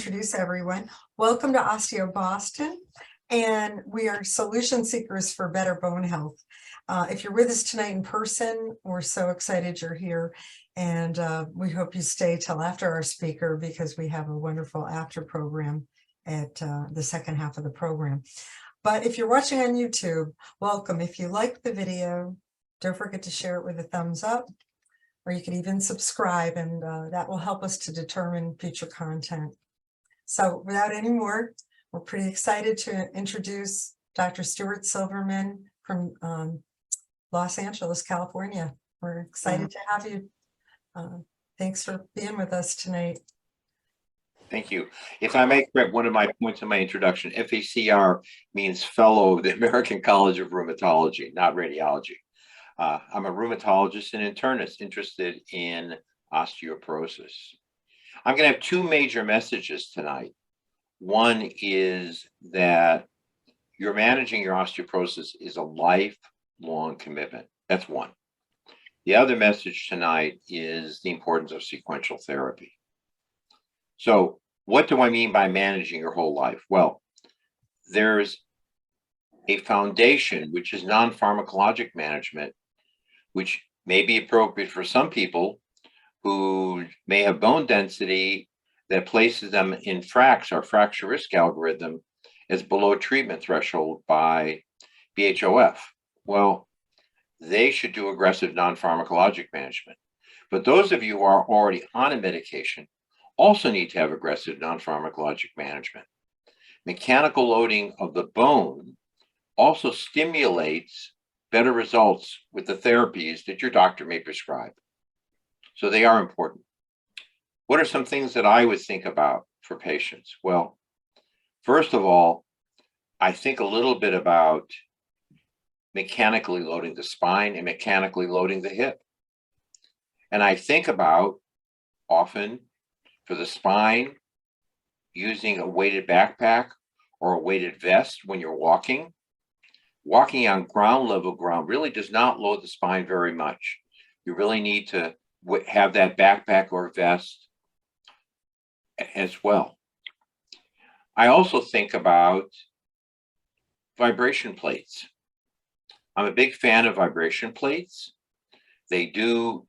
introduce everyone. Welcome to Osteo Boston, and we are solution seekers for better bone health. If you're with us tonight in person, we're so excited you're here, and we hope you stay till after our speaker because we have a wonderful after program at the second half of the program. But if you're watching on YouTube, welcome. If you like the video, don't forget to share it with a thumbs up, or you can even subscribe, and that will help us to determine future content. So without any more, we're pretty excited to introduce Dr. Stuart Silverman from Los Angeles, California. We're excited to have you. Thanks for being with us tonight. Thank you. If I may correct one of my points in my introduction, FACR means Fellow of the American College of Rheumatology, not radiology. I'm a rheumatologist and internist interested in osteoporosis. I'm going to have two major messages tonight. One is that you're managing your osteoporosis is a lifelong commitment. That's one. The other message tonight is the importance of sequential therapy. So what do I mean by managing your whole life? Well, there's a foundation, which is non-pharmacologic management, which may be appropriate for some people who may have bone density that places them in FRAX, our fracture risk algorithm, as below treatment threshold by BHOF. Well, they should do aggressive non-pharmacologic management. But those of you who are already on a medication also need to have aggressive non-pharmacologic management. Mechanical loading of the bone also stimulates better results with the therapies that your doctor may prescribe. So they are important. What are some things that I would think about for patients? Well, first of all, I think a little bit about mechanically loading the spine and mechanically loading the hip. And I think about often for the spine, using a weighted backpack or a weighted vest when you're walking. Walking on ground level ground really does not load the spine very much. You really need to have that backpack or vest as well. I also think about vibration plates. I'm a big fan of vibration plates. They do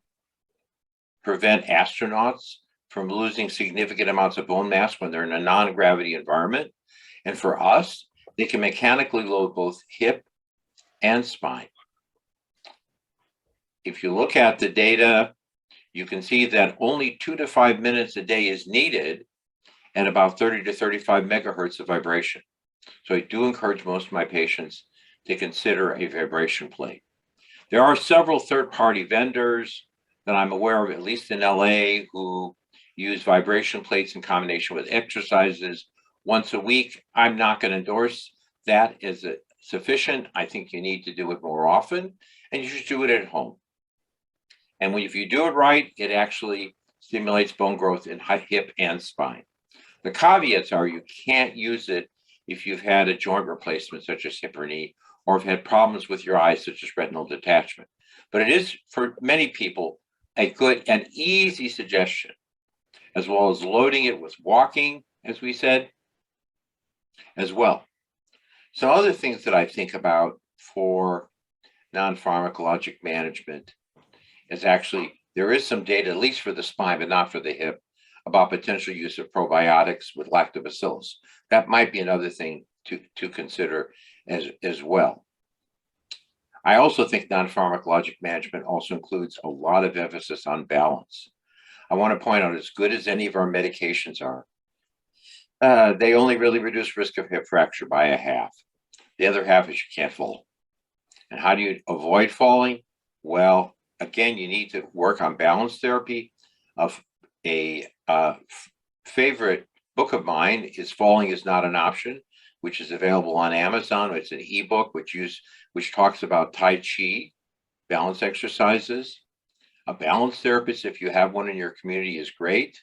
prevent astronauts from losing significant amounts of bone mass when they're in a non-gravity environment. And for us, they can mechanically load both hip and spine. If you look at the data, you can see that only 2 to 5 minutes a day is needed and about 30 to 35 megahertz of vibration. So I do encourage most of my patients to consider a vibration plate. There are several third-party vendors that I'm aware of, at least in LA, who use vibration plates in combination with exercises once a week. I'm not going to endorse that as sufficient. I think you need to do it more often, and you should do it at home. And if you do it right, it actually stimulates bone growth in hip and spine. The caveats are you can't use it if you've had a joint replacement, such as hip or knee, or have had problems with your eyes, such as retinal detachment. But it is, for many people, a good and easy suggestion, as well as loading it with walking, as we said, as well. Some other things that I think about for non-pharmacologic management is actually, there is some data, at least for the spine, but not for the hip, about potential use of probiotics with lactobacillus. That might be another thing to consider as well. I also think non-pharmacologic management also includes a lot of emphasis on balance. I want to point out, as good as any of our medications are, they only really reduce risk of hip fracture by a half. The other half is you can't fall. And how do you avoid falling? Well, again, you need to work on balance therapy. Of a favorite book of mine is Falling is Not an Option, which is available on Amazon. It's an ebook which talks about Tai Chi, balance exercises. A balance therapist, if you have one in your community, is great.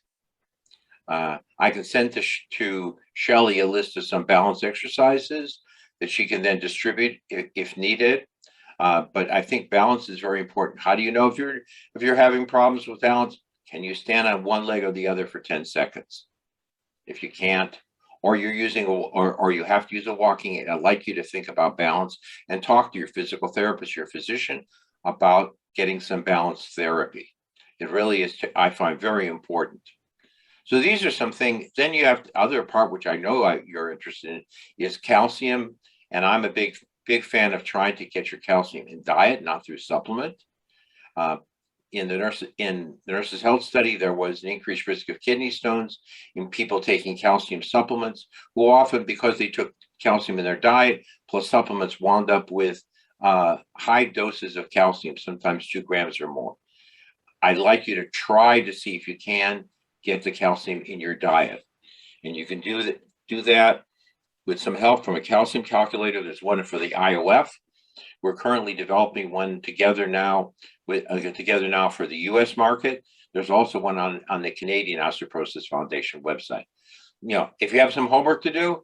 I can send to Shelley a list of some balance exercises that she can then distribute if needed. But I think balance is very important. How do you know if you're having problems with balance? Can you stand on one leg or the other for 10 seconds? If you can't, or you're using, or you have to use a walking aid, I'd like you to think about balance and talk to your physical therapist, your physician, about getting some balanced therapy. It really is, I find, very important. So these are some things. Then you have the other part, which I know you're interested in, is calcium. And I'm a big fan of trying to get your calcium in diet, not through supplement. In the nurses' health study, there was an increased risk of kidney stones in people taking calcium supplements, who often, because they took calcium in their diet plus supplements, wound up with high doses of calcium, sometimes 2 grams or more. I'd like you to try to see if you can get the calcium in your diet, and you can do that with some help from a calcium calculator. There's one for the IOF. We're currently developing one together now for the U.S. market. There's also one on the Canadian Osteoporosis Foundation website. If you have some homework to do,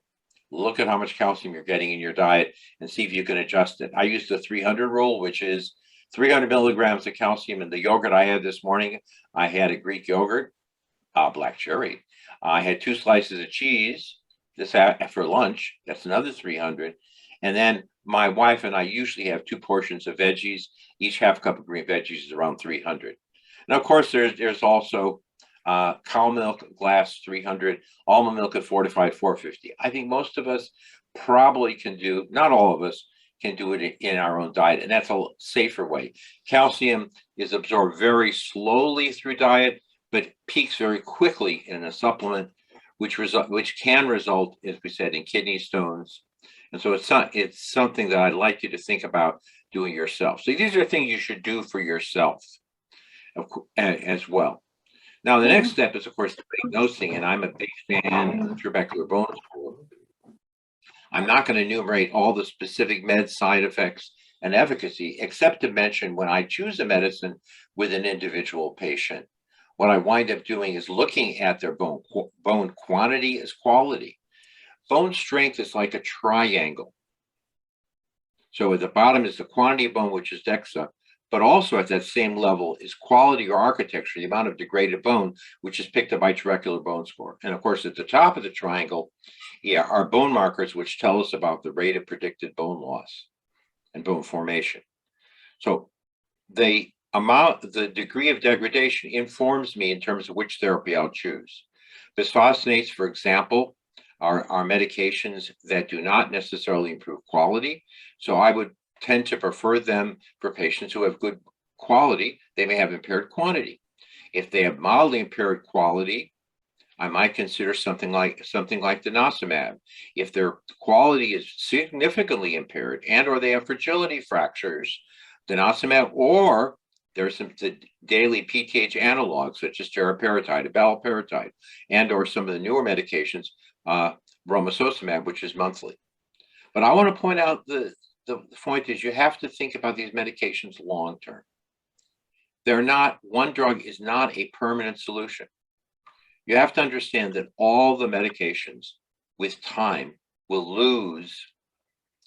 look at how much calcium you're getting in your diet and see if you can adjust it. I use the 300 rule, which is 300 milligrams of calcium in the yogurt I had this morning. I had a Greek yogurt, black cherry. I had 2 slices of cheese for lunch. That's another 300. And then my wife and I usually have 2 portions of veggies. Each half cup of green veggies is around 300. And of course, there's also cow milk glass 300, almond milk at fortified 450. I think most of us probably can do, not all of us can do it in our own diet, and that's a safer way. Calcium is absorbed very slowly through diet, but peaks very quickly in a supplement, which can result, as we said, in kidney stones. And so it's something that I'd like you to think about doing yourself. So these are things you should do for yourself as well. Now, the next step is, of course, diagnosing, and I'm a big fan of trabecular bone score. I'm not going to enumerate all the specific med side effects and efficacy, except to mention when I choose a medicine with an individual patient, what I wind up doing is looking at their bone quantity as quality. Bone strength is like a triangle. So at the bottom is the quantity of bone, which is DEXA, but also at that same level is quality or architecture, the amount of degraded bone, which is picked up by trabecular bone score. And of course, at the top of the triangle, are bone markers, which tell us about the rate of predicted bone loss and bone formation. So the degree of degradation informs me in terms of which therapy I'll choose. Bisphosphonates, for example, are medications that do not necessarily improve quality. So I would tend to prefer them for patients who have good quality. They may have impaired quantity. If they have mildly impaired quality, I might consider something like denosumab. If their quality is significantly impaired or they have fragility fractures, denosumab, or there's some daily PTH analogs such as teriparatide, abaloparatide, or some of the newer medications, romosozumab, which is monthly. But I want to point out the point is you have to think about these medications long term. One drug is not a permanent solution. You have to understand that all the medications with time will lose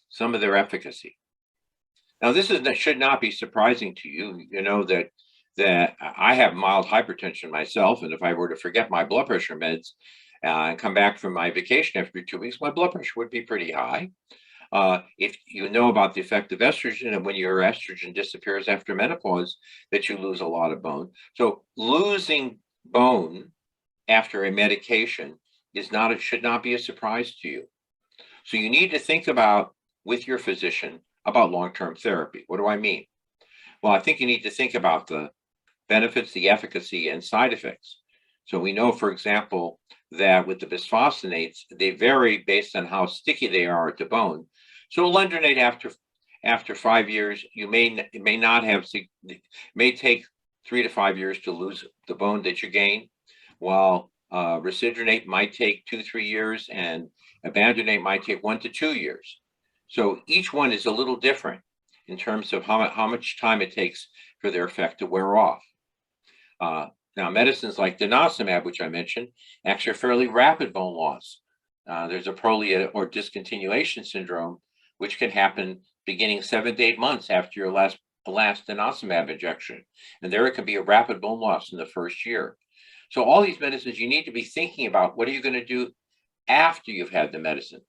some of their efficacy. Now, that should not be surprising to you. You know that I have mild hypertension myself, and if I were to forget my blood pressure meds and come back from my vacation after 2 weeks, my blood pressure would be pretty high. If you know about the effect of estrogen, and when your estrogen disappears after menopause, that you lose a lot of bone. So losing bone after a medication should not be a surprise to you. So you need to think about, with your physician, about long-term therapy. What do I mean? Well, I think you need to think about the benefits, the efficacy, and side effects. So we know, for example, that with the bisphosphonates, they vary based on how sticky they are at the bone. So alendronate after 5 years, you may take 3 to 5 years to lose the bone that you gain, while residronate might take 2-3 years, and abandonate might take 1 to 2 years. So each one is a little different in terms of how much time it takes for their effect to wear off. Now, medicines like denosumab, which I mentioned, actually are fairly rapid bone loss. There's a prolia or discontinuation syndrome, which can happen beginning 7 to 8 months after your last denosumab injection. And there it can be a rapid bone loss in the first year. So all these medicines, you need to be thinking about what are you going to do after you've had the medicine.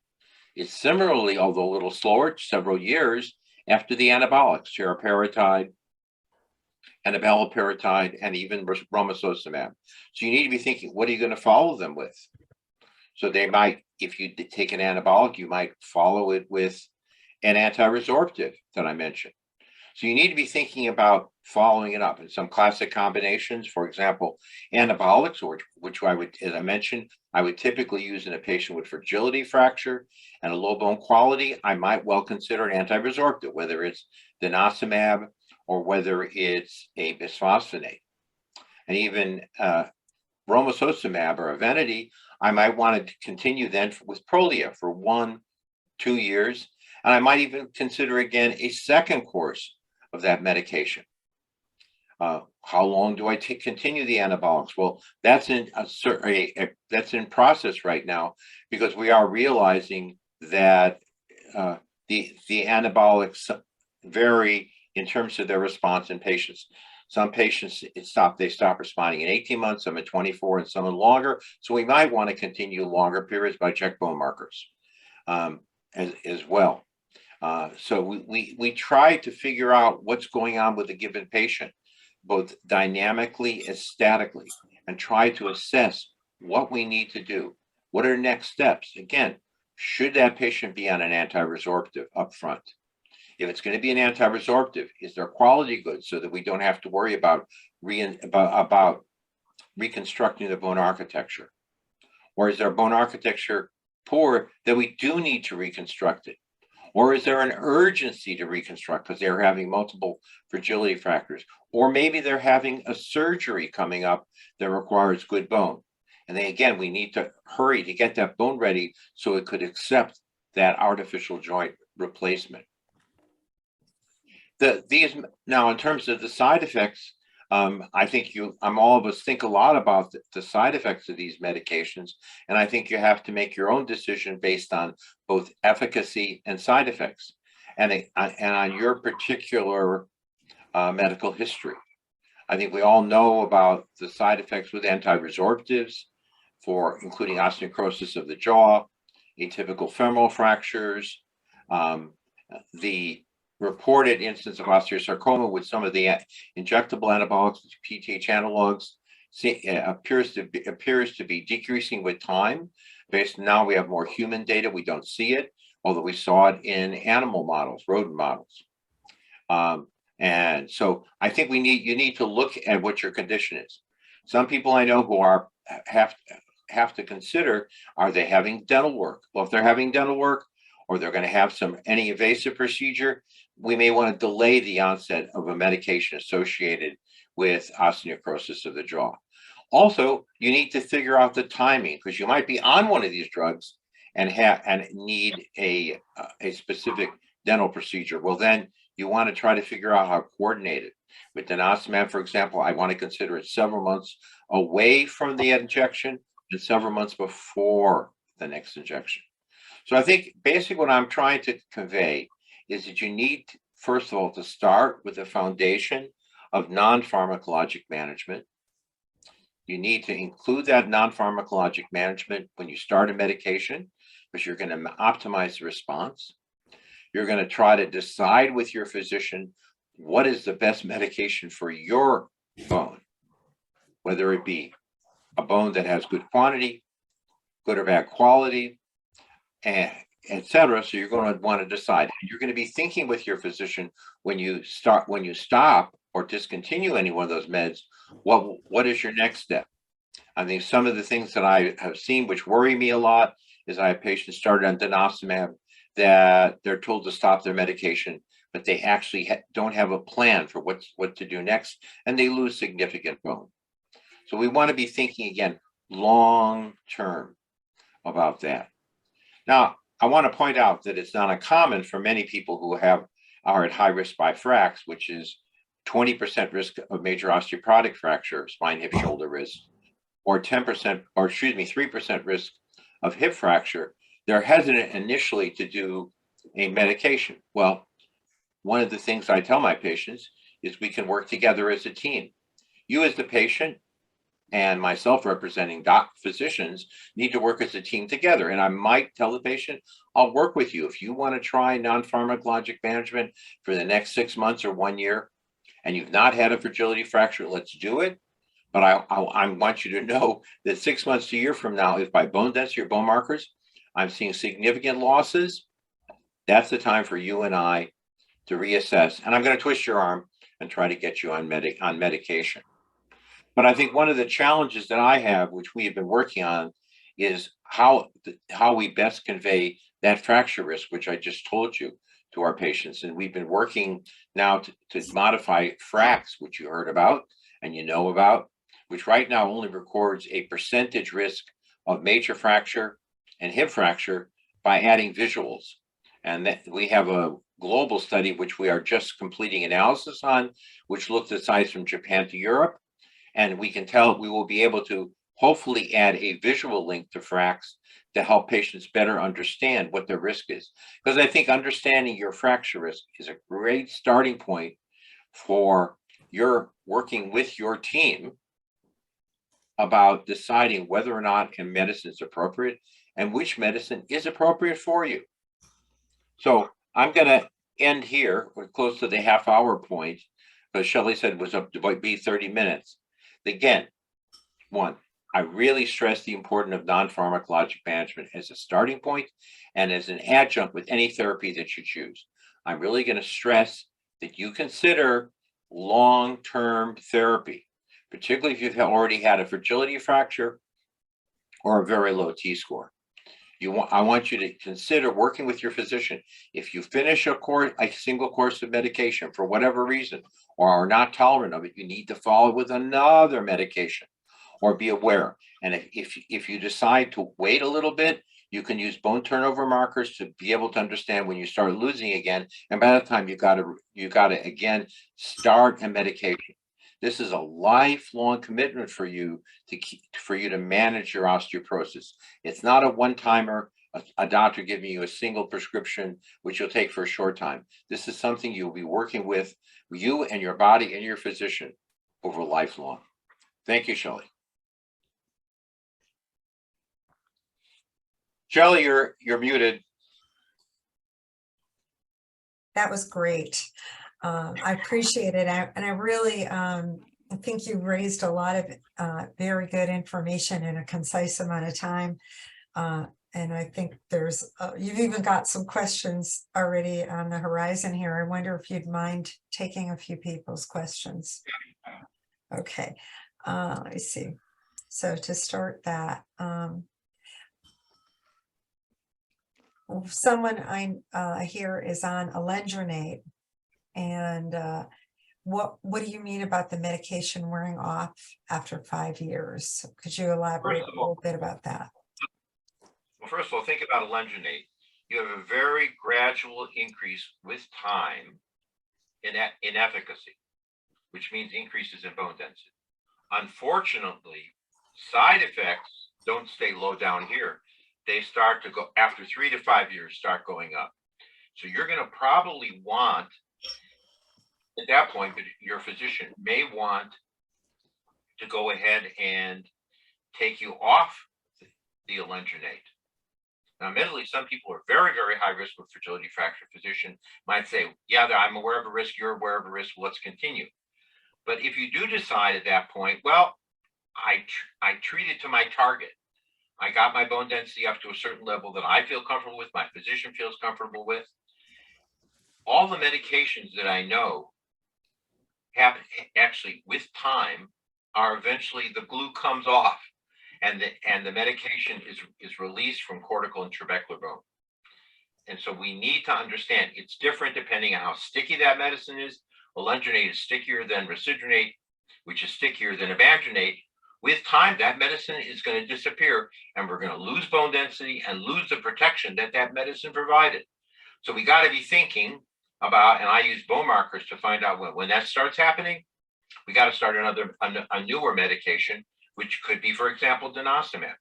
It's similarly, although a little slower, several years after the anabolics, teriparatide, enalaprilatide, and even romosozumab. So you need to be thinking, what are you going to follow them with? So they might, if you take an anabolic, you might follow it with an anti-resorptive that I mentioned. So you need to be thinking about following it up. And some classic combinations, for example, anabolics, which I would, as I mentioned, I would typically use in a patient with fragility fracture and a low bone quality. I might well consider an anti-resorptive, whether it's denosumab or whether it's a bisphosphonate. And even romosozumab or Evenity, I might want to continue then with Prolia for 1-2 years. And I might even consider again a second course of that medication. How long do I continue the anabolics? Well, that's that's in process right now, because we are realizing that the anabolics vary in terms of their response in patients. Some patients they stop responding in 18 months, some in 24, and some in longer. So we might want to continue longer periods by check bone markers as well. So we try to figure out what's going on with a given patient, both dynamically and statically, and try to assess what we need to do. What are next steps? Again, should that patient be on an anti-resorptive up front? If it's going to be an anti-resorptive, is their quality good so that we don't have to worry about reconstructing the bone architecture? Or is their bone architecture poor that we do need to reconstruct it? Or is there an urgency to reconstruct because they're having multiple fragility fractures? Or maybe they're having a surgery coming up that requires good bone. And then again, we need to hurry to get that bone ready so it could accept that artificial joint replacement. Now, in terms of the side effects, I think all of us think a lot about the side effects of these medications, and I think you have to make your own decision based on both efficacy and side effects, and on your particular medical history. I think we all know about the side effects with anti-resorptives, including osteoporosis of the jaw, atypical femoral fractures, the reported instance of osteosarcoma with some of the injectable anabolics, PTH analogs, appears to be decreasing with time. Now we have more human data. We don't see it, although we saw it in animal models, rodent models. And so I think you need to look at what your condition is. Some people I know who have to consider, are they having dental work? Well, if they're having dental work, or they're going to have any invasive procedure, we may want to delay the onset of a medication associated with osteoporosis of the jaw. Also, you need to figure out the timing, because you might be on one of these drugs and need a specific dental procedure. Well, then you want to try to figure out how to coordinate it. With denosumab, for example, I want to consider it several months away from the injection and several months before the next injection. So I think basically what I'm trying to convey is that you need, first of all, to start with a foundation of non-pharmacologic management. You need to include that non-pharmacologic management when you start a medication, because you're going to optimize the response. You're going to try to decide with your physician what is the best medication for your bone, whether it be a bone that has good quantity, good or bad quality, and etc. So you're going to want to decide. You're going to be thinking with your physician when you stop or discontinue any one of those meds, what is your next step? I think some of the things that I have seen which worry me a lot is I have patients started on denosumab that they're told to stop their medication, but they actually don't have a plan for what to do next, and they lose significant bone. So we want to be thinking again long term about that. Now, I want to point out that it's not uncommon for many people who are at high risk by FRAX, which is 20% risk of major osteoporotic fracture, spine, hip, shoulder risk, or 3% risk of hip fracture. They're hesitant initially to do a medication. Well, one of the things I tell my patients is we can work together as a team. You as the patient and myself representing physicians need to work as a team together. And I might tell the patient, I'll work with you. If you want to try non-pharmacologic management for the next 6 months or 1 year, and you've not had a fragility fracture, let's do it. But I want you to know that 6 months to a year from now, if by bone density or bone markers, I'm seeing significant losses, that's the time for you and I to reassess. And I'm going to twist your arm and try to get you on medication. But I think one of the challenges that I have, which we have been working on, is how we best convey that fracture risk, which I just told you, to our patients. And we've been working now to modify FACS, which you heard about and you know about, which right now only records a percentage risk of major fracture and hip fracture by adding visuals. And that we have a global study, which we are just completing analysis on, which looked at sites from Japan to Europe. And we can tell we will be able to hopefully add a visual link to FACS to help patients better understand what their risk is. Because I think understanding your fracture risk is a great starting point for your working with your team about deciding whether or not a medicine is appropriate and which medicine is appropriate for you. So I'm going to end here. We're close to the half-hour point, because Shelley said it was up to be 30 minutes. Again, one, I really stress the importance of non-pharmacologic management as a starting point and as an adjunct with any therapy that you choose. I'm really going to stress that you consider long-term therapy, particularly if you've already had a fragility fracture or a very low T-score. I want you to consider working with your physician. If you finish a single course of medication for whatever reason, or are not tolerant of it, you need to follow with another medication, or be aware. And if you decide to wait a little bit, you can use bone turnover markers to be able to understand when you start losing again. And by that time, you got to again start a medication. This is a lifelong commitment for you to manage your osteoporosis. It's not a one-timer, a doctor giving you a single prescription, which you'll take for a short time. This is something you'll be working with you and your body and your physician over lifelong. Thank you, Shelley. Shelley, you're muted. That was great. I appreciate it. And I really, I think you raised a lot of very good information in a concise amount of time. And I think you've even got some questions already on the horizon here. I wonder if you'd mind taking a few people's questions. Okay, let me see. So to start that, someone I hear is on alendronate. And what do you mean about the medication wearing off after 5 years? Could you elaborate a little bit about that? Well, first of all, think about alendronate. You have a very gradual increase with time in efficacy, which means increases in bone density. Unfortunately, side effects don't stay low down here. They start to go, after 3 to 5 years, start going up. So you're going to probably want, at that point, your physician may want to go ahead and take you off the alendronate. Now, admittedly, some people are very, very high risk with fragility fracture. Physician might say, yeah, I'm aware of a risk, you're aware of a risk, let's continue. But if you do decide at that point, well, I treated to my target. I got my bone density up to a certain level that I feel comfortable with, my physician feels comfortable with. All the medications that I know have actually, with time, are eventually the glue comes off and the medication is released from cortical and trabecular bone. And so we need to understand it's different depending on how sticky that medicine is. Alendronate is stickier than risedronate, which is stickier than abandronate. With time, that medicine is going to disappear and we're going to lose bone density and lose the protection that medicine provided. So we got to be thinking about, and I use bone markers to find out when that starts happening, we got to start a newer medication, which could be, for example, denosumab.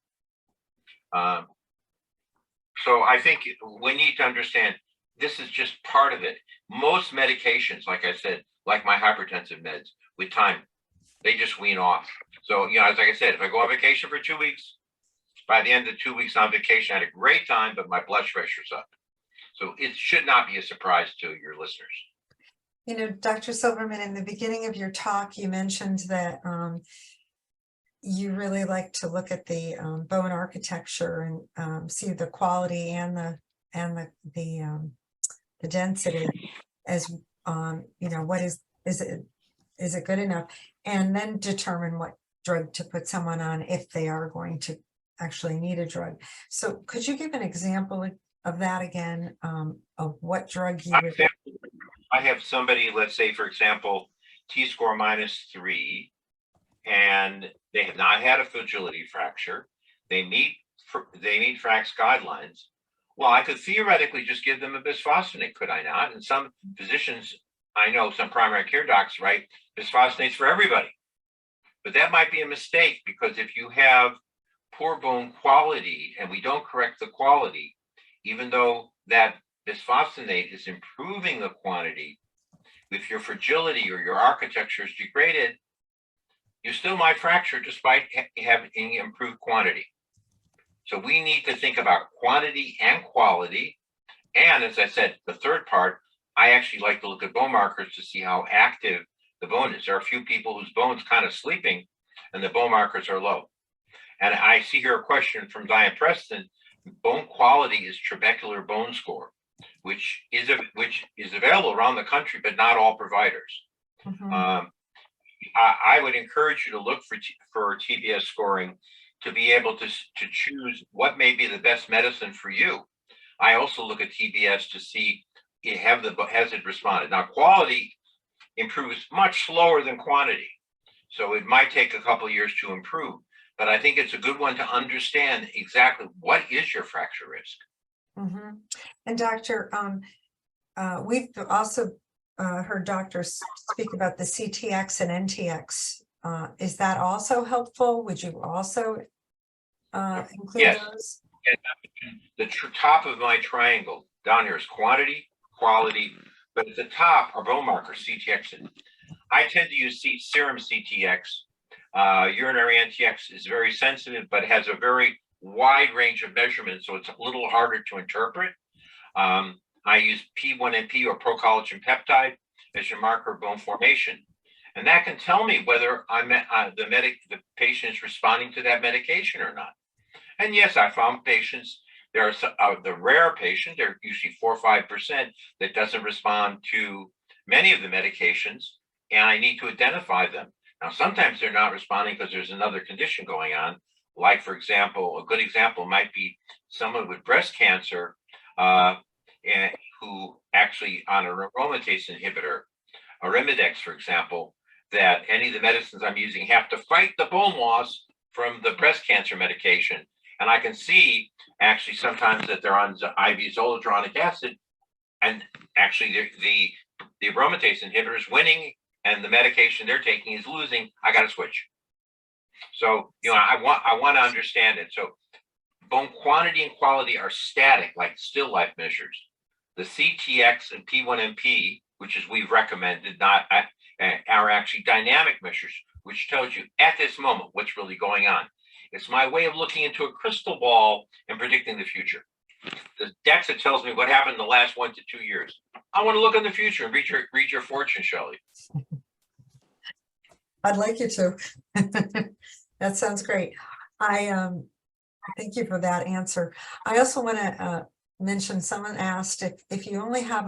So I think we need to understand this is just part of it. Most medications, like I said, like my hypertensive meds, with time, they just wean off. So, you know, as like I said, if I go on vacation for 2 weeks, by the end of the 2 weeks on vacation, I had a great time, but my blood pressure's up. So it should not be a surprise to your listeners. You know, Dr. Silverman, in the beginning of your talk, you mentioned that you really like to look at the bone architecture and see the quality and the density as you know, what is it good enough, and then determine what drug to put someone on if they are going to actually need a drug. So could you give an example of that again, of what drug you would? I have somebody, let's say, for example, T-score -3, and they have not had a fragility fracture. They meet FRAX guidelines. Well, I could theoretically just give them a bisphosphonate, could I not? And some physicians, I know some primary care docs write bisphosphonates for everybody. But that might be a mistake, because if you have poor bone quality and we don't correct the quality, even though that bisphosphonate is improving the quantity, if your fragility or your architecture is degraded, you still might fracture despite having improved quantity. So we need to think about quantity and quality. And as I said, the third part, I actually like to look at bone markers to see how active the bone is. There are a few people whose bone's kind of sleeping and the bone markers are low. And I see here a question from Diane Preston. Bone quality is trabecular bone score, which is available around the country, but not all providers. Mm-hmm. I would encourage you to look for TBS scoring to be able to choose what may be the best medicine for you. I also look at TBS to see has it responded. Now, quality improves much slower than quantity, so it might take a couple of years to improve. But I think it's a good one to understand exactly what is your fracture risk. Mm-hmm. And doctor, we've also heard doctors speak about the CTX and NTX. Is that also helpful? Would you also include those? The top of my triangle down here is quantity, quality, but at the top are bone markers, CTX. I tend to use serum CTX. Urinary NTX is very sensitive, but has a very wide range of measurements, so it's a little harder to interpret. I use P1NP or procollagen peptide as your marker of bone formation. And that can tell me whether the patient is responding to that medication or not. And yes, I found patients, there are the rare patient, they're usually 4 or 5% that doesn't respond to many of the medications, and I need to identify them. Now, sometimes they're not responding because there's another condition going on. Like, for example, a good example might be someone with breast cancer and who actually on a aromatase inhibitor, Arimidex, for example, that any of the medicines I'm using have to fight the bone loss from the breast cancer medication. And I can see actually sometimes that they're on IV zoledronic acid, and actually the aromatase inhibitor is winning and the medication they're taking is losing. I got to switch. So, you know, I want to understand it. So bone quantity and quality are static, like still life measures. The CTX and P1NP, which is we've recommended, are actually dynamic measures, which tells you at this moment what's really going on. It's my way of looking into a crystal ball and predicting the future. The DEXA tells me what happened in the last 1 to 2 years. I want to look in the future and read your fortune, Shelley. I'd like you to. That sounds great. I thank you for that answer. I also want to mention, someone asked if you only have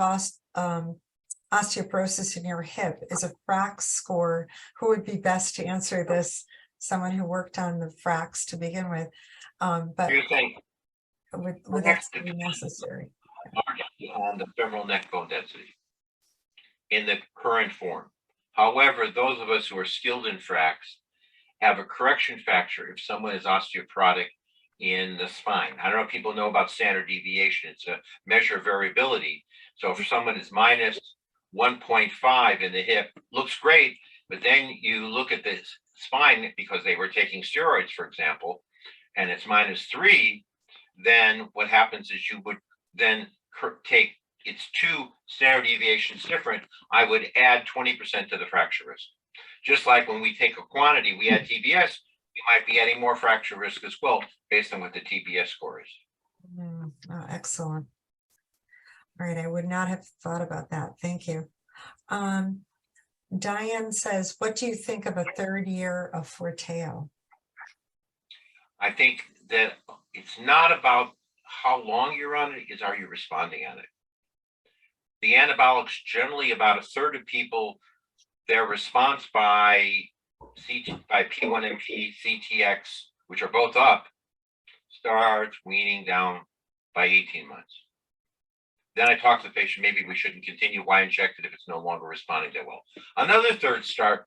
osteoporosis in your hip, is a FRAX score, who would be best to answer this? Someone who worked on the FRAX to begin with, but would that be necessary? On the femoral neck bone density in the current form. However, those of us who are skilled in FRAX have a correction factor if someone is osteoporotic in the spine. I don't know if people know about standard deviation. It's a measure of variability. So if someone is minus 1.5 in the hip, looks great, but then you look at the spine because they were taking steroids, for example, and it's -3, then what happens is you would then take, it's 2 standard deviations different, I would add 20% to the fracture risk. Just like when we take a quantity, we add TBS, we might be adding more fracture risk as well, based on what the TBS score is. Oh, excellent. All right, I would not have thought about that. Thank you. Diane says, what do you think of a third year of Forteo? I think that it's not about how long you're on it, is are you responding on it? The anabolics, generally about a third of people, their response by P1NP, CTX, which are both up, starts weaning down by 18 months. Then I talk to the patient, maybe we shouldn't continue. Why inject it if it's no longer responding that well? Another third start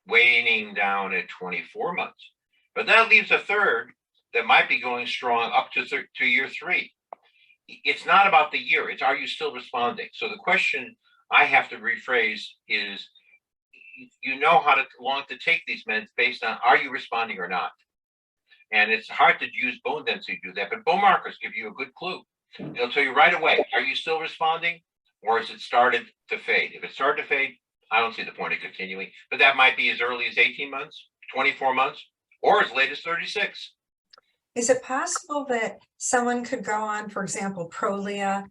waning down at 24 months. But that leaves a third that might be going strong up to year 3. It's not about the year, it's are you still responding? So the question I have to rephrase is, you know how long to take these meds based on are you responding or not? And it's hard to use bone density to do that, but bone markers give you a good clue. They'll tell you right away, are you still responding or has it started to fade? If it started to fade, I don't see the point of continuing, but that might be as early as 18 months, 24 months, or as late as 36. Is it possible that someone could go on, for example, Prolia,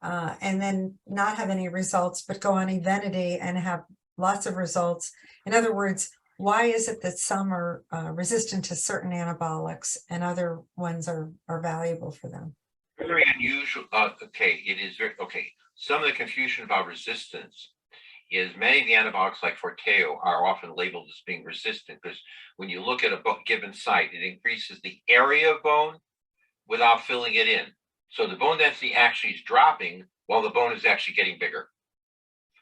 and then not have any results, but go on Evenity and have lots of results? In other words, why is it that some are resistant to certain anabolics and other ones are valuable for them? Very unusual. Okay, it is very okay. Some of the confusion about resistance is many of the anabolics like Forteo are often labeled as being resistant because when you look at a given site, it increases the area of bone without filling it in. So the bone density actually is dropping while the bone is actually getting bigger.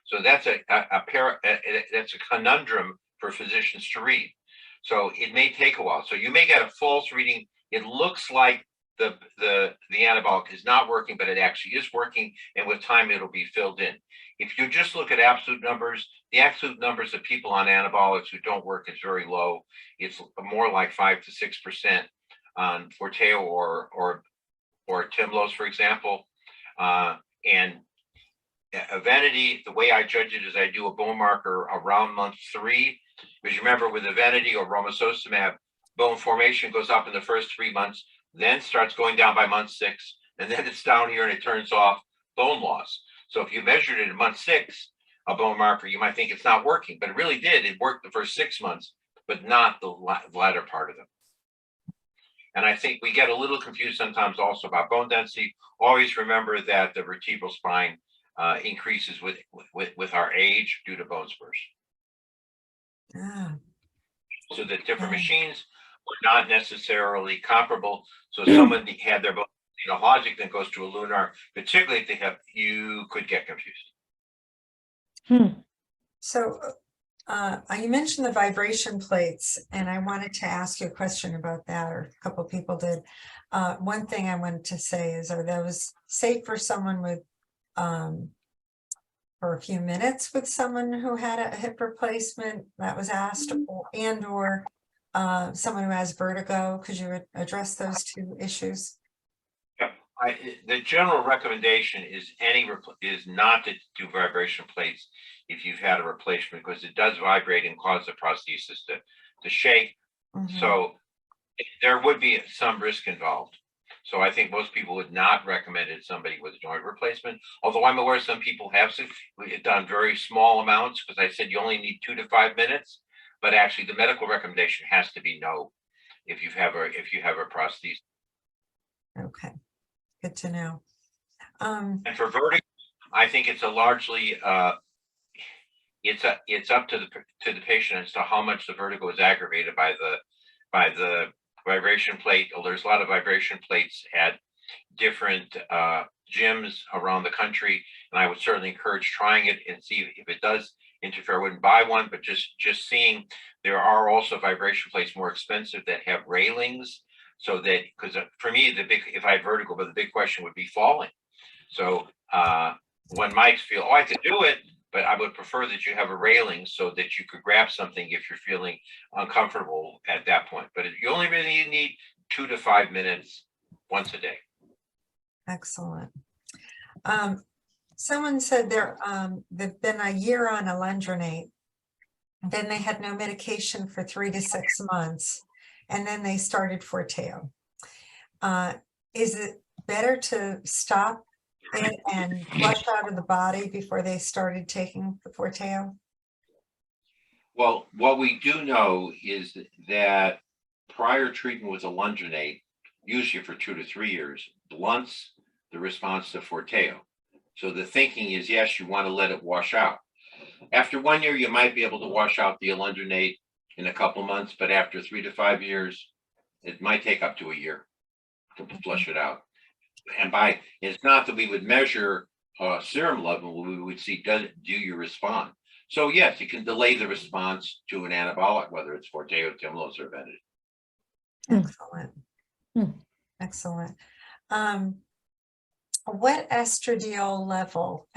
So that's that's a conundrum for physicians to read. So it may take a while. So you may get a false reading. It looks like the anabolic is not working, but it actually is working, and with time it'll be filled in. If you just look at absolute numbers, the absolute numbers of people on anabolics who don't work is very low. It's more like 5 to 6% on Forteo or Tymlos, for example. And Evenity, the way I judge it is I do a bone marker around month 3, because you remember with Evenity or romosozumab, bone formation goes up in the first 3 months, then starts going down by month 6, and then it's down here and it turns off bone loss. So if you measured it in month 6, a bone marker, you might think it's not working, but it really did. It worked the first 6 months, but not the latter part of them. And I think we get a little confused sometimes also about bone density. Always remember that the vertebral spine increases with our age due to bone spurs. So the different machines are not necessarily comparable. So someone had their bone logic then goes to a lunar, particularly if they have, you could get confused. So you mentioned the vibration plates, and I wanted to ask you a question about that, or a couple of people did. One thing I wanted to say is, are those safe for someone with for a few minutes with someone who had a hip replacement? That was asked, or someone who has vertigo. Could you address those two issues? The general recommendation is not to do vibration plates if you've had a replacement, because it does vibrate and cause the prosthesis to shake. So there would be some risk involved. So I think most people would not recommend it somebody with a joint replacement. Although I'm aware some people have done very small amounts, because I said you only need 2 to 5 minutes. But actually, the medical recommendation has to be no if you have a prosthesis. Okay. Good to know. And for vertigo, I think it's a largely it's up to the patient as to how much the vertigo is aggravated by the vibration plate. There's a lot of vibration plates at different gyms around the country, and I would certainly encourage trying it and see if it does interfere. I wouldn't buy one, but just seeing. There are also vibration plates more expensive that have railings. So that, because for me, if I had vertigo, but the big question would be falling. So one might feel, I could do it, but I would prefer that you have a railing so that you could grab something if you're feeling uncomfortable at that point. But you only really need 2 to 5 minutes once a day. Excellent. Someone said they've been a year on alendronate, Then they had no medication for 3 to 6 months, and then they started Forteo. Is it better to stop it and flush out of the body before they started taking the Forteo? Well, what we do know is that prior treatment with alendronate, usually for 2 to 3 years, blunts the response to Forteo. So the thinking is, yes, you want to let it wash out. After 1 year, you might be able to wash out the alendronate in a couple months, but after 3 to 5 years, it might take up to a year to flush it out. And it's not that we would measure serum level, we would see, do you respond? So yes, you can delay the response to an anabolic, whether it's Forteo, Tymlos, or Benadryl. Excellent. Excellent. What estradiol level,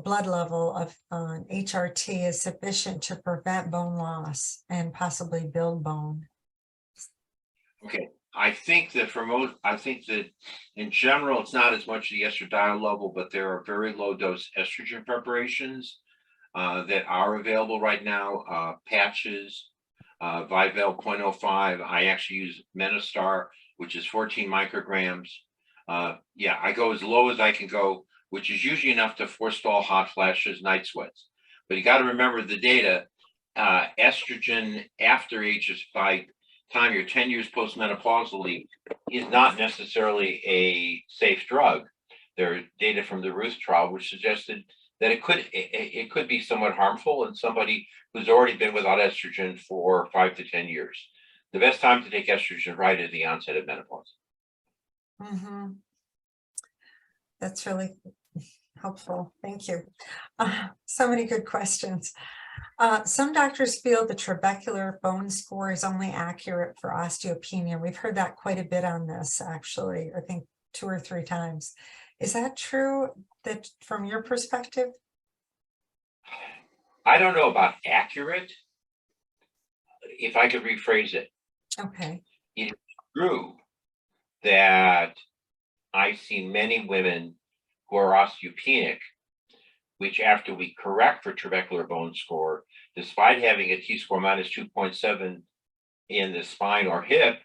blood level of HRT is sufficient to prevent bone loss and possibly build bone? Okay, I think that in general, it's not as much the estradiol level, but there are very low dose estrogen preparations that are available right now. Patches, Vivel 0.05. I actually use Menostar, which is 14 micrograms. Yeah, I go as low as I can go, which is usually enough to forestall hot flashes, night sweats. But you got to remember the data. Estrogen after by time you're 10 years postmenopausally is not necessarily a safe drug. There are data from the Ruth trial which suggested that it could be somewhat harmful in somebody who's already been without estrogen for 5 to 10 years. The best time to take estrogen right is the onset of menopause. Mm-hmm. That's really helpful. Thank you. So many good questions. Some doctors feel the trabecular bone score is only accurate for osteopenia. We've heard that quite a bit on this, actually, I think 2 or 3 times. Is that true that from your perspective? I don't know about accurate. If I could rephrase it. Okay. It is true that I see many women who are osteopenic, which after we correct for trabecular bone score, despite having a T-score minus 2.7 in the spine or hip,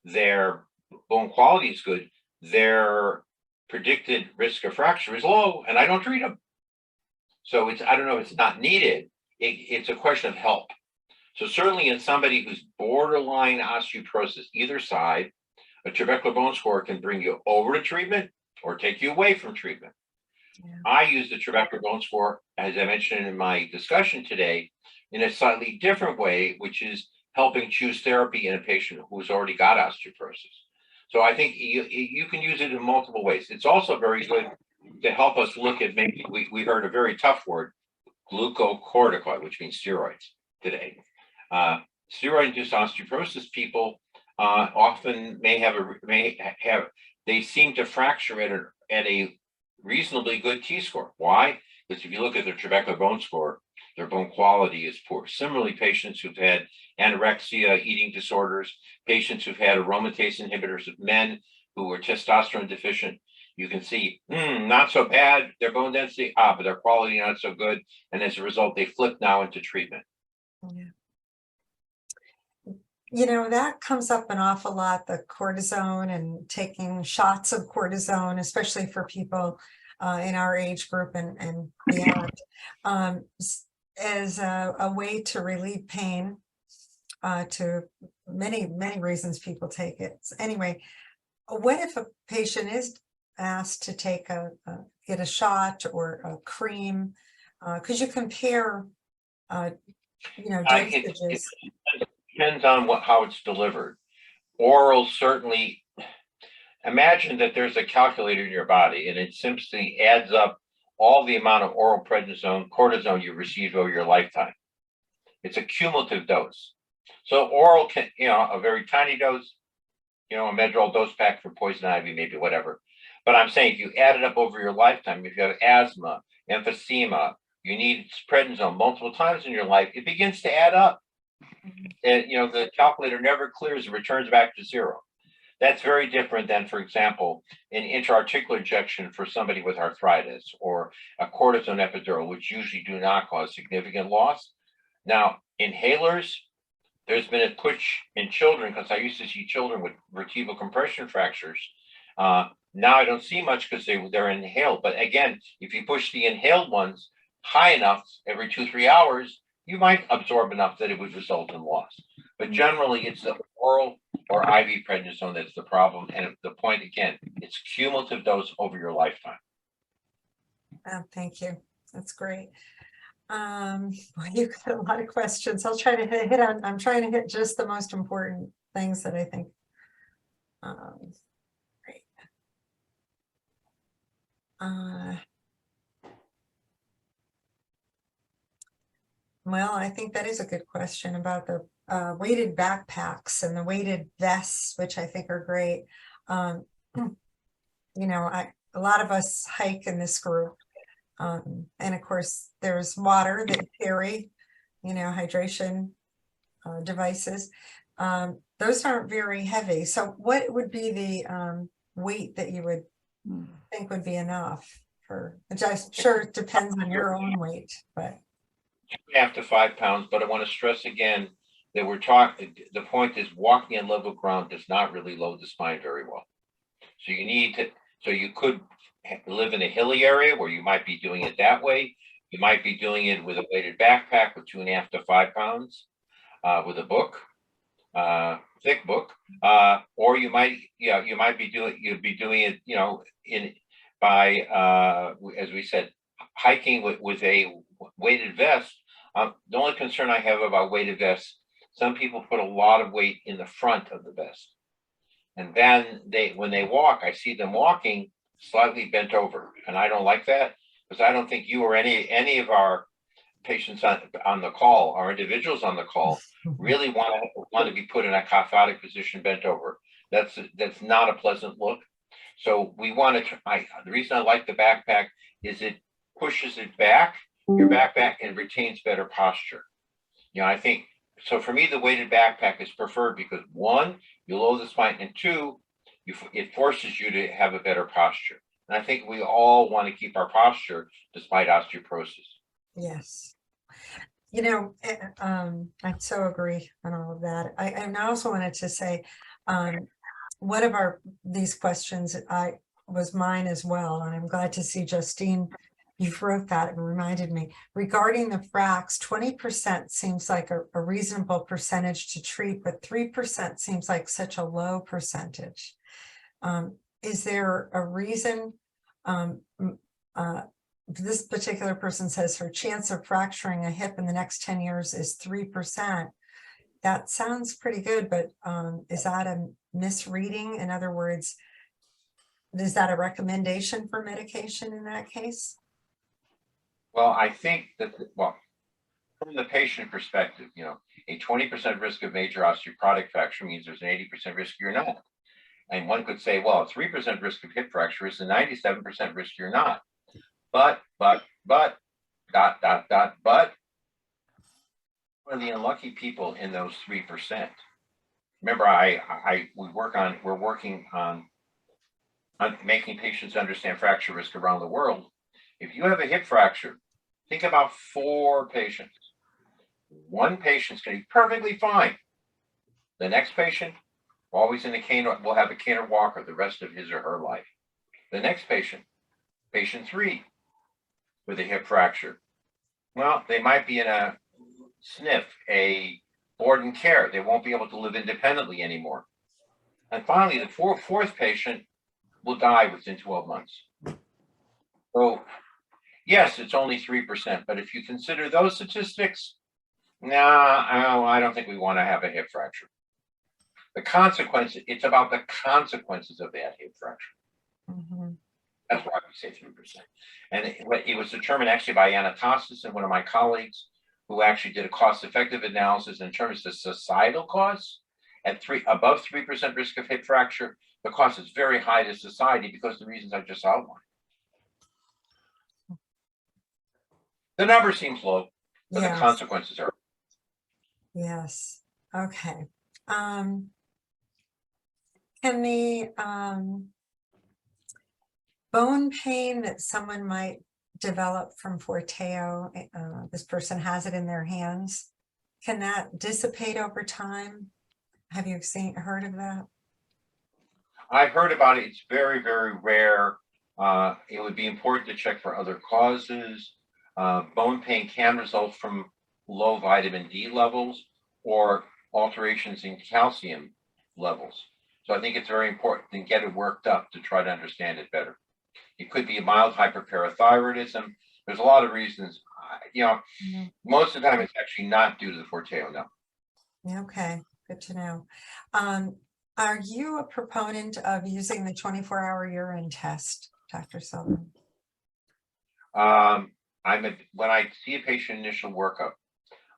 their bone quality is good. Their predicted risk of fracture is low, and I don't treat them. So I don't know if it's not needed. It's a question of help. So certainly in somebody who's borderline osteoporosis, either side, a trabecular bone score can bring you over to treatment or take you away from treatment. Yeah. I use the trabecular bone score, as I mentioned in my discussion today, in a slightly different way, which is helping choose therapy in a patient who's already got osteoporosis. So I think you can use it in multiple ways. It's also very good to help us look at, maybe we heard a very tough word, glucocorticoid, which means steroids today. Steroid-induced osteoporosis people often they seem to fracture at a reasonably good T-score. Why? Because if you look at their trabecular bone score, their bone quality is poor. Similarly, patients who've had anorexia, eating disorders, patients who've had aromatase inhibitors, men who were testosterone deficient, you can see, not so bad, their bone density, but their quality not so good. And as a result, they flip now into treatment. Yeah. You know, that comes up an awful lot, the cortisone and taking shots of cortisone, especially for people in our age group and beyond, as a way to relieve pain, to many reasons people take it. Anyway, what if a patient is asked to take get a shot or a cream? Could you compare, dosages? It depends on how it's delivered. Oral, certainly. Imagine that there's a calculator in your body and it simply adds up all the amount of oral prednisone, cortisone you received over your lifetime. It's a cumulative dose. So oral can, a very tiny dose, a Medrol dose pack for poison ivy, maybe whatever. But I'm saying if you add it up over your lifetime, if you have asthma, emphysema, you need prednisone multiple times in your life, it begins to add up. And, the calculator never clears and returns back to zero. That's very different than, for example, an intra-articular injection for somebody with arthritis or a cortisone epidural, which usually do not cause significant loss. Now, inhalers, there's been a push in children because I used to see children with vertebral compression fractures. Now I don't see much because they're inhaled. But again, if you push the inhaled ones high enough every 2-3 hours, you might absorb enough that it would result in loss. But generally, it's the oral or IV prednisone that's the problem. And the point, again, it's cumulative dose over your lifetime. Thank you. That's great. Well, you've got a lot of questions. I'll try to hit on, I'm trying to hit just the most important things that I think. Great. Well, I think that is a good question about the weighted backpacks and the weighted vests, which I think are great. You know, a lot of us hike in this group. And of course, there's water that you carry, you know, hydration devices. Those aren't very heavy. So what would be the weight that you would think would be enough for, which I'm sure it depends on your own weight, but 2.5 to 5 pounds. But I want to stress again that we're talking, the point is walking on level ground does not really load the spine very well. So you need to, so you could live in a hilly area where you might be doing it that way. You might be doing it with a weighted backpack with 2.5 to 5 pounds with a book, thick book, or you might, you might be doing, you'd be doing it, you know, by as we said, hiking with a weighted vest. The only concern I have about weighted vests, some people put a lot of weight in the front of the vest, and then when they walk, I see them walking slightly bent over, and I don't like that because I don't think you or any of our patients on the call, our individuals on the call, really want to be put in a kyphotic position bent over. That's not a pleasant look. So we want to try. The reason I like the backpack is it pushes it back, your backpack, and retains better posture. You know, I think so. For me, the weighted backpack is preferred because one, you lower the spine, and two, it forces you to have a better posture. And I think we all want to keep our posture despite osteoporosis. yes. You know, I so agree on all of that. I also wanted to say, one of these questions was mine as well, and I'm glad to see Justine, you wrote that and reminded me. Regarding the FRAX, 20% seems like a reasonable percentage to treat, but 3% seems like such a low percentage. Is there a reason? This particular person says her chance of fracturing a hip in the next 10 years is 3%. That sounds pretty good, but is that a misreading? In other words, is that a recommendation for medication in that case? Well, I think that, well, from the patient perspective, you know, a 20% risk of major osteoporotic fracture means there's an 80% risk you're not. And one could say, well, a 3% risk of hip fracture is a 97% risk you're not. But, but, one of the unlucky people in those 3%. Remember, we're working on making patients understand fracture risk around the world. If you have a hip fracture, think about 4 patients. One patient's going to be perfectly fine. The next patient, always in a cane, will have a cane or walker the rest of his or her life. The next patient, patient 3, with a hip fracture, well, they might be in a SNF, a board and care. They won't be able to live independently anymore. And finally, the fourth patient will die within 12 months. So yes, it's only 3%, but if you consider those statistics, I don't think we want to have a hip fracture. The consequences, it's about the consequences of that hip fracture. Mm-hmm. That's why we say 3%. And it was determined actually by Anatosis and one of my colleagues who actually did a cost-effective analysis in terms of societal costs. At above 3% risk of hip fracture, the cost is very high to society because of the reasons I just outlined. The number seems low, but yes, the consequences are. Yes. Okay. Can the bone pain that someone might develop from Forteo, this person has it in their hands, can that dissipate over time? Have you heard of that? I've heard about it. It's very, very rare. It would be important to check for other causes. Bone pain can result from low vitamin D levels or alterations in calcium levels. So I think it's very important to get it worked up to try to understand it better. It could be a mild hyperparathyroidism. There's a lot of reasons. Most of the time it's actually not due to the Forteo, no. Okay, good to know. Are you a proponent of using the 24-hour urine test, Dr. Silverman? When I see a patient initial workup,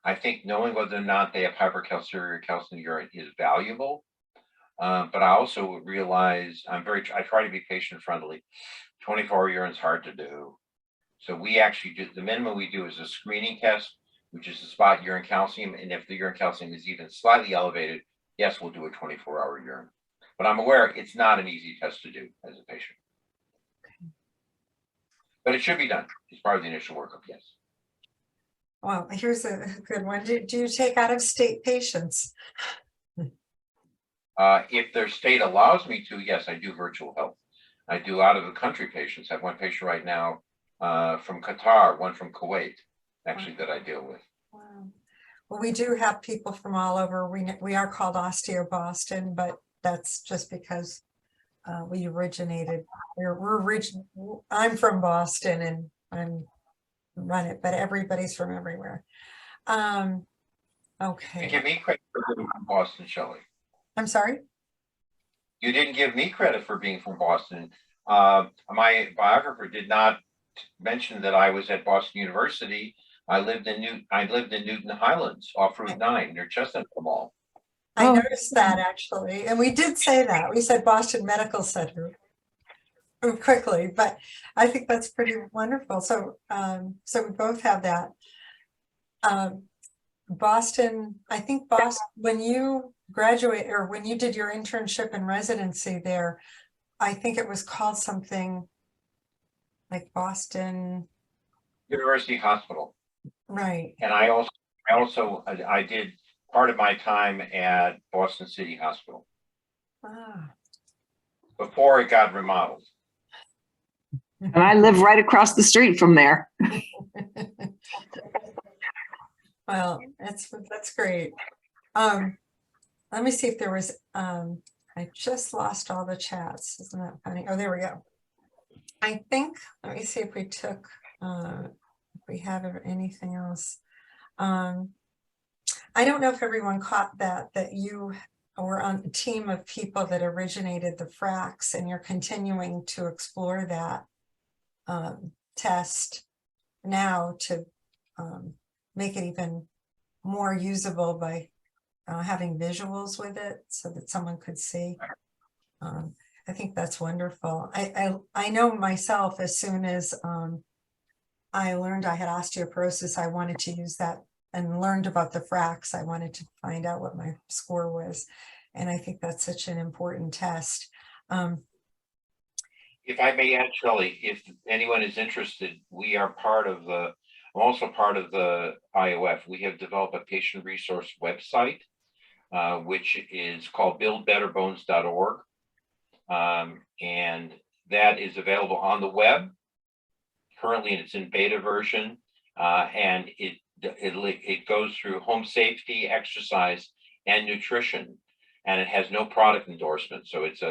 I think knowing whether or not they have hypercalciuria or calcium urine is valuable. But I also realize I try to be patient friendly. 24-hour urine is hard to do. So we actually do, the minimum we do is a screening test, which is to spot urine calcium. And if the urine calcium is even slightly elevated, yes, we'll do a 24-hour urine. But I'm aware it's not an easy test to do as a patient. Okay. But it should be done as part of the initial workup, yes. Well, here's a good one. Do you take out-of-state patients? If their state allows me to, yes, I do virtual health. I do out-of-the-country patients. I have one patient right now from Qatar, one from Kuwait, actually, that I deal with. Wow. Well, we do have people from all over. We are called Osteo Boston, but that's just because we originated. I'm from Boston and I'm run it, but everybody's from everywhere. Okay. You give me credit for being from Boston, Shelley. I'm sorry? You didn't give me credit for being from Boston. My biographer did not mention that I was at Boston University. I lived in Newton Highlands off Route 9 near Chestnut Mall. I noticed that actually, and we did say that. We said Boston Medical Center quickly, but I think that's pretty wonderful. So so we both have that. Boston, I think Boston, when you graduate or when you did your internship and residency there, I think it was called something like Boston University Hospital. Right. And I did part of my time at Boston City Hospital. Before it got remodeled. And I live right across the street from there. Well, that's great. Let me see if there was, I just lost all the chats. Isn't that funny? Oh, there we go. I think, let me see if we took, if we have anything else. I don't know if everyone caught that you were on a team of people that originated the FACS and you're continuing to explore that test now to make it even more usable by having visuals with it so that someone could see. I think that's wonderful. I know myself, as soon as I learned I had osteoporosis, I wanted to use that and learned about the FACS. I wanted to find out what my score was. And I think that's such an important test. If I may add, Shelley, if anyone is interested, we are part of the, I'm also part of the IOF. We have developed a patient resource website, which is called buildbetterbones.org. And that is available on the web. Currently, it's in beta version, and it goes through home safety, exercise, and nutrition, and it has no product endorsement. So it's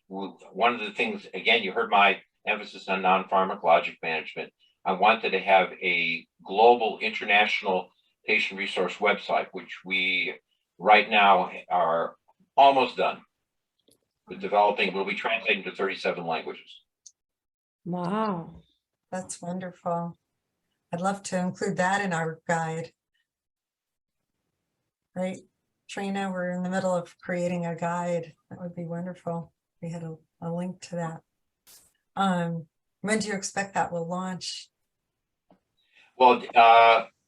one of the things, again, you heard my emphasis on non-pharmacologic management. I wanted to have a global international patient resource website, which we right now are almost done with developing. We'll be translating to 37 languages. Wow, that's wonderful. I'd love to include that in our guide. Right, Trina, we're in the middle of creating a guide. That would be wonderful. We had a link to that. When do you expect that will launch? Well,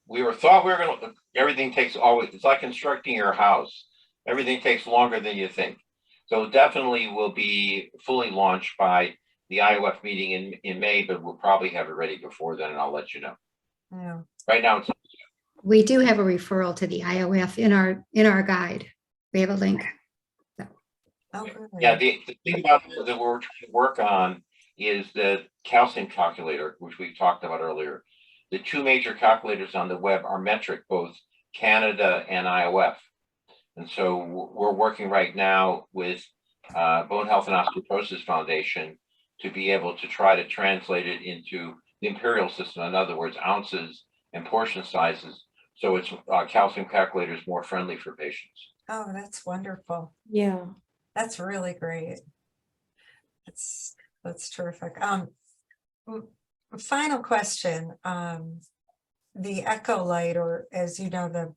we were going to, everything takes always, it's like constructing your house. Everything takes longer than you think. So definitely will be fully launched by the IOF meeting in May, but we'll probably have it ready before then, and I'll let you know. Yeah. Right now, it's We do have a referral to the IOF in our guide. We have a link. Oh, good. yeah. The thing about that we're trying to work on is the calcium calculator, which we talked about earlier. The two major calculators on the web are metric, both Canada and IOF. And so we're working right now with Bone Health and Osteoporosis Foundation to be able to try to translate it into the imperial system. In other words, ounces and portion sizes. So it's calcium calculators more friendly for patients. Oh, that's wonderful. Yeah. That's really great. That's terrific. Final question. The echo light, or as you know, the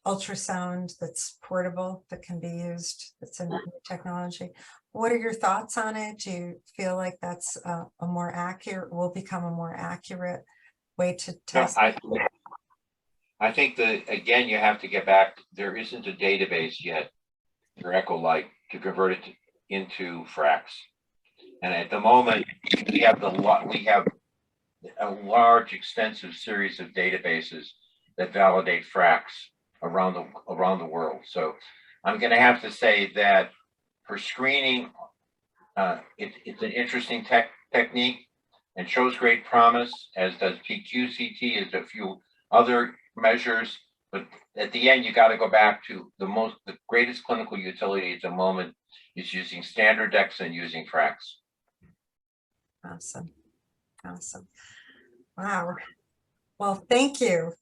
ultrasound that's portable that can be used, that's in technology. What are your thoughts on it? Do you feel like that's a more accurate, will become a more accurate way to test? I think that, again, you have to get back. There isn't a database yet for echo light to convert it into FRAX. And at the moment, we have a large, extensive series of databases that validate FRAX around the world. So I'm going to have to say that for screening, it's an interesting technique and shows great promise, as does PQCT, as a few other measures. But at the end, you got to go back to the greatest clinical utility at the moment is using standard DEXA and using FRAX. Awesome. Awesome. Wow. Well, thank you.